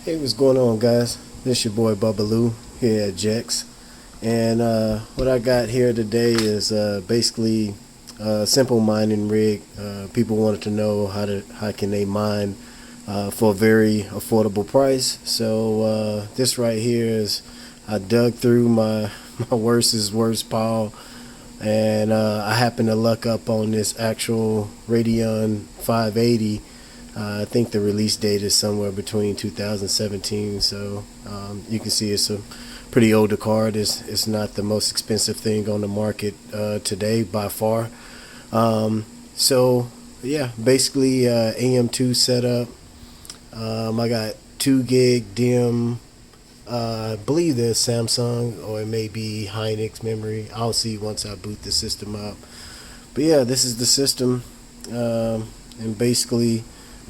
Hey, what's going on, guys? This your boy Bubbaloo here at Jex, and what I got here today is basically a simple mining rig. People wanted to know how can they mine for a very affordable price. So this right here is I dug through my my worst pile, and I happened to luck up on this actual Radeon 580. I think the release date is somewhere between 2017, so you can see it's a pretty older card. It's not the most expensive thing on the market today by far. So yeah, basically AM2 setup. I got 2 gig DIMM. I believe there's Samsung or it may be Hynix memory. I'll see once I boot the system up. But yeah, this is the system, and basically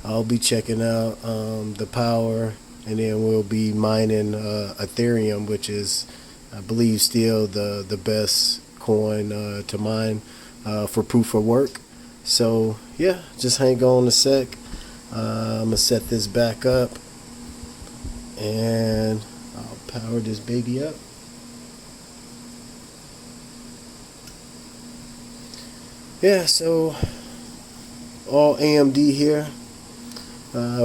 I'll be checking out the power, and then we'll be mining Ethereum, which is, I believe, still the best coin to mine for proof of work. So yeah, just hang on a sec. I'm gonna set this back up, and I'll power this baby up. Yeah, so all AMD here.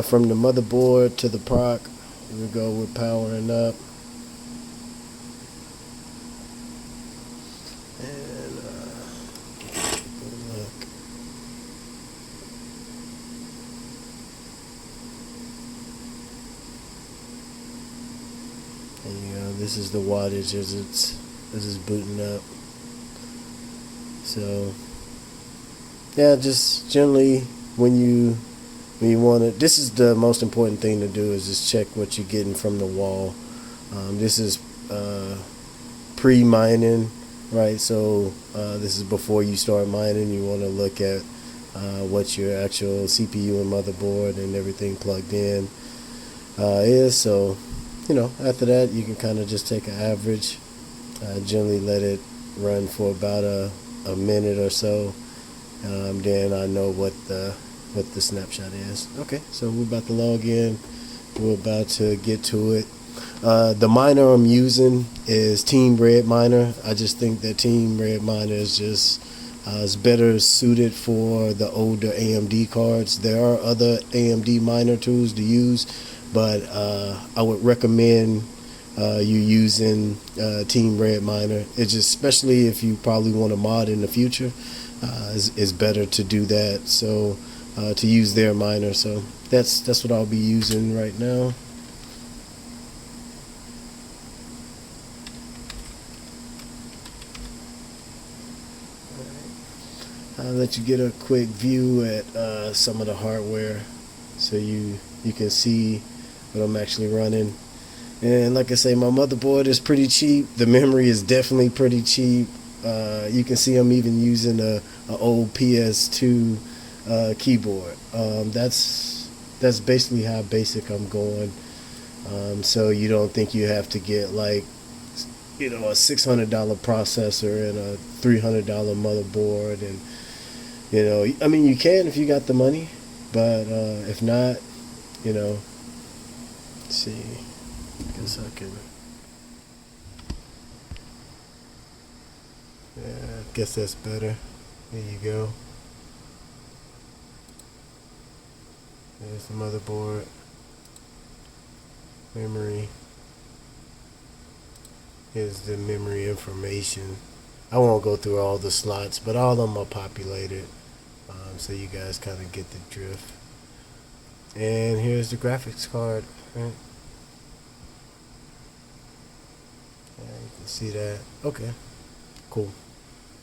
From the motherboard to the proc, here we go, we're powering up. And take a look. And this is the wattage as it's booting up. So yeah, just generally when you want to, this is the most important thing to do, is just check what you're getting from the wall. This is pre-mining, right? So this is before you start mining. You want to look at what your actual CPU and motherboard and everything plugged in is. So after that you can kind of just take an average. Generally let it run for about a minute or so. Then I know what the snapshot is. Okay, so we're about to log in. We're about to get to it. The miner I'm using is Team Red Miner. I just think that Team Red Miner is better suited for the older AMD cards. There are other AMD miner tools to use, but I would recommend you using Team Red Miner. It's just, especially if you probably want to mod in the future, is better to do that. So to use their miner. So that's what I'll be using right now. I'll let you get a quick view at some of the hardware, so you can see what I'm actually running. And like I say, my motherboard is pretty cheap. The memory is definitely pretty cheap. You can see I'm even using a old PS2 keyboard. That's basically how basic I'm going. So you don't think you have to get like a $600 processor and a $300 motherboard, and I mean, you can if you got the money, but if not, let's see. I guess I can. Yeah, I guess that's better. There you go. There's the motherboard, memory. Here's the memory information. I won't go through all the slots, but all of them are populated, so you guys kind of get the drift. And here's the graphics card, right? Yeah, you can see that. Okay, cool.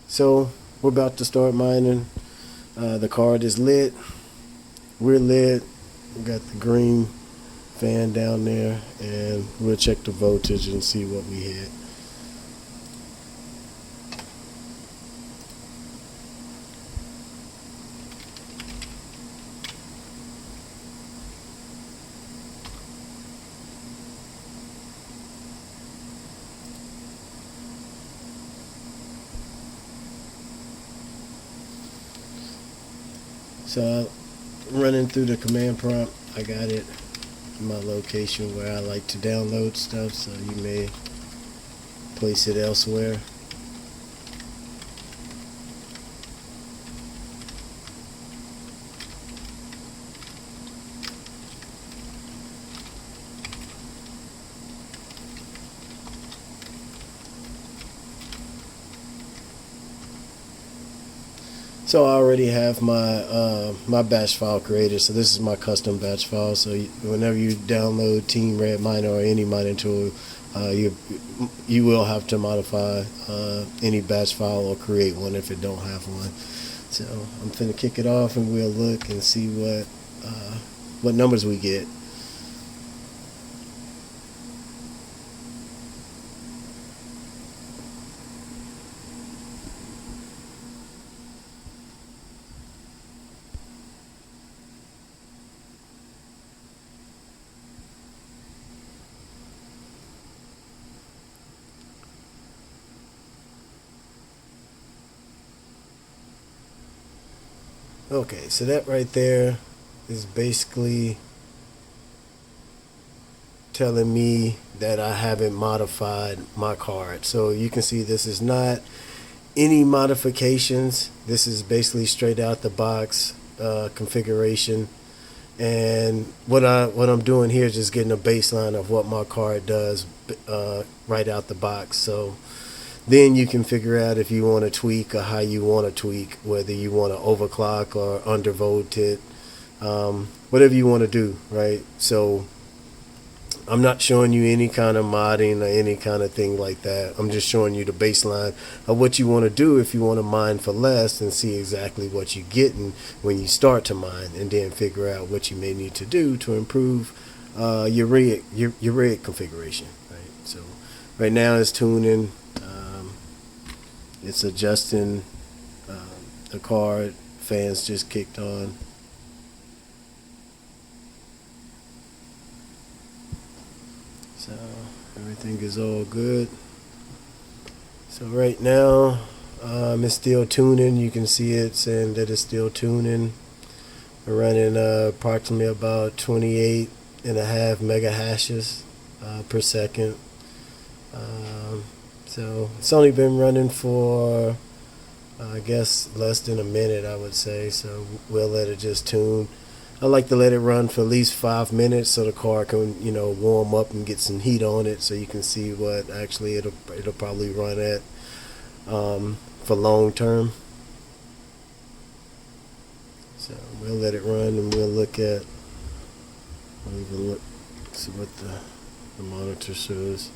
So we're about to start mining. The card is lit. We're lit. We got the green fan down there, and we'll check the voltage and see what we hit. So running through the command prompt, I got it my location where I like to download stuff, so you may place it elsewhere. So I already have my batch file created. So this is my custom batch file. So whenever you download Team Red Miner or any mining tool, you will have to modify any batch file or create one if it don't have one. So I'm finna kick it off, and we'll look and see what numbers we get. Okay, so that right there is basically telling me that I haven't modified my card. So you can see this is not any modifications. This is basically straight out the box configuration. And what I'm doing here is just getting a baseline of what my card does right out the box. So then you can figure out if you want to tweak or how you want to tweak, whether you want to overclock or undervolt it, whatever you want to do, right? So I'm not showing you any kind of modding or any kind of thing like that. I'm just showing you the baseline of what you want to do if you want to mine for less, and see exactly what you're getting when you start to mine, and then figure out what you may need to do to improve your rig configuration, right? So right now it's tuning. It's adjusting the card. Fans just kicked on. So everything is all good. So right now it's still tuning. You can see it saying that it's still tuning. We're running approximately about 28.5 mega hashes per second. So it's only been running for I guess less than a minute, I would say. So we'll let it just tune. I like to let it run for at least 5 minutes so the car can, warm up and get some heat on it, so you can see what actually it'll probably run at for long term. So we'll let it run, and we'll even see what the monitor shows.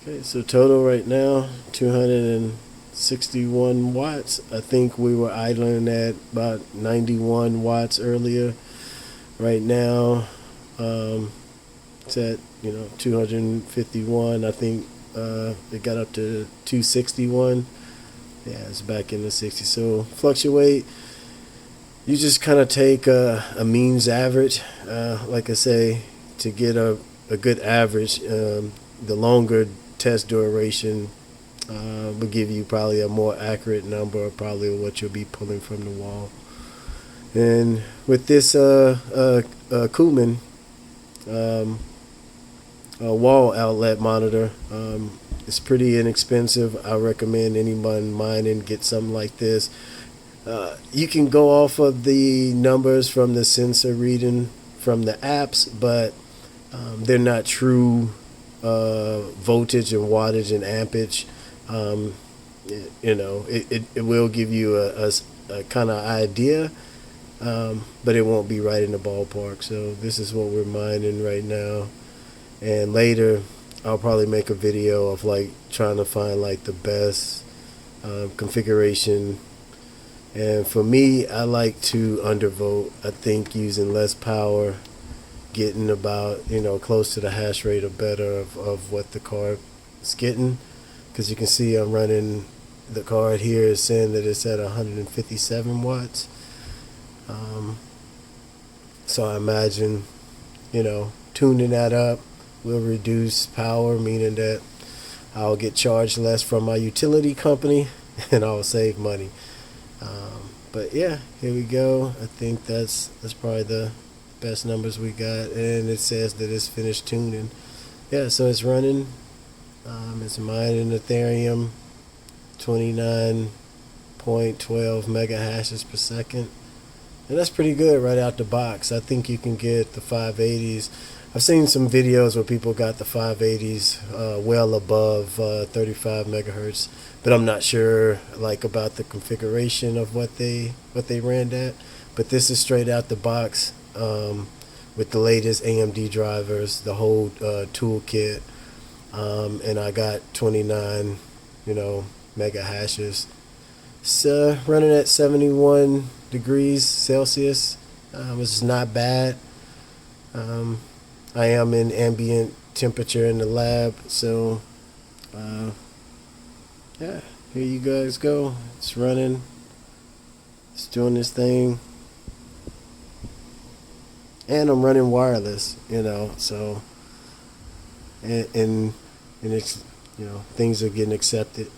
Okay, so total right now 261 watts. I think we were idling at about 91 watts earlier. Right now it's at 251. I think it got up to 261. Yeah, it's back in the 60s. So fluctuate. You just kind of take a means average, like I say, to get a good average. The longer test duration will give you probably a more accurate number of probably what you'll be pulling from the wall. And with this Kuhlman wall outlet monitor, it's pretty inexpensive. I recommend anyone mining get something like this. You can go off of the numbers from the sensor reading from the apps, but they're not true voltage and wattage and ampage. It will give you a kind of idea, but it won't be right in the ballpark. So this is what we're mining right now, and later I'll probably make a video of like trying to find like the best configuration. And for me, I like to undervolt. I think using less power, getting about close to the hash rate or better of what the card is getting, because you can see I'm running the card here is saying that it's at 157 watts. So I imagine tuning that up will reduce power, meaning that I'll get charged less from my utility company and I'll save money. But yeah, here we go. I think that's probably the best numbers we got, and it says that it's finished tuning. Yeah, so it's running. It's mining Ethereum 29.12 mega hashes per second. And that's pretty good right out the box. I think you can get the 580s. I've seen some videos where people got the 580s well above 35 megahertz, but I'm not sure like about the configuration of what they ran at. But this is straight out the box with the latest AMD drivers, the whole toolkit, and I got 29, mega hashes. It's running at 71 degrees Celsius, which is not bad. I am in ambient temperature in the lab, so yeah, here you guys go. It's running. It's doing this thing, and I'm running wireless, so and it's things are getting accepted.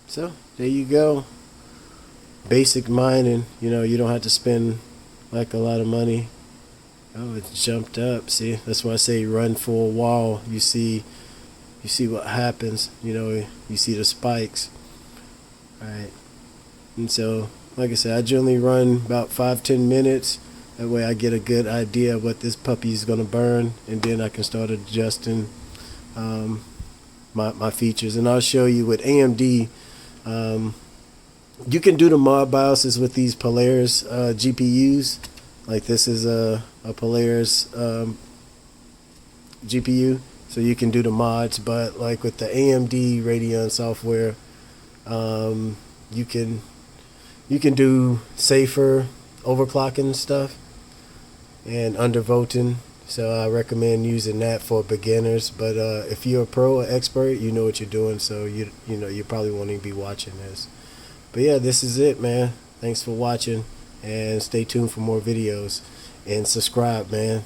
So there you go. Basic mining. You don't have to spend like a lot of money. Oh, it jumped up. See, that's why I say run for a while. You see what happens. You see the spikes. All right. And so, like I said, I generally run about 5-10 minutes. That way I get a good idea of what this puppy is going to burn, and then I can start adjusting my features. And I'll show you with AMD. You can do the mod BIOSes with these Polaris GPUs. Like this is a Polaris GPU, so you can do the mods. But like with the AMD Radeon Sapphire, you can do safer overclocking stuff and undervolting. So I recommend using that for beginners. But if you're a pro or expert, you know what you're doing. So you probably won't even be watching this. But yeah, this is it, man. Thanks for watching, and stay tuned for more videos, and subscribe, man.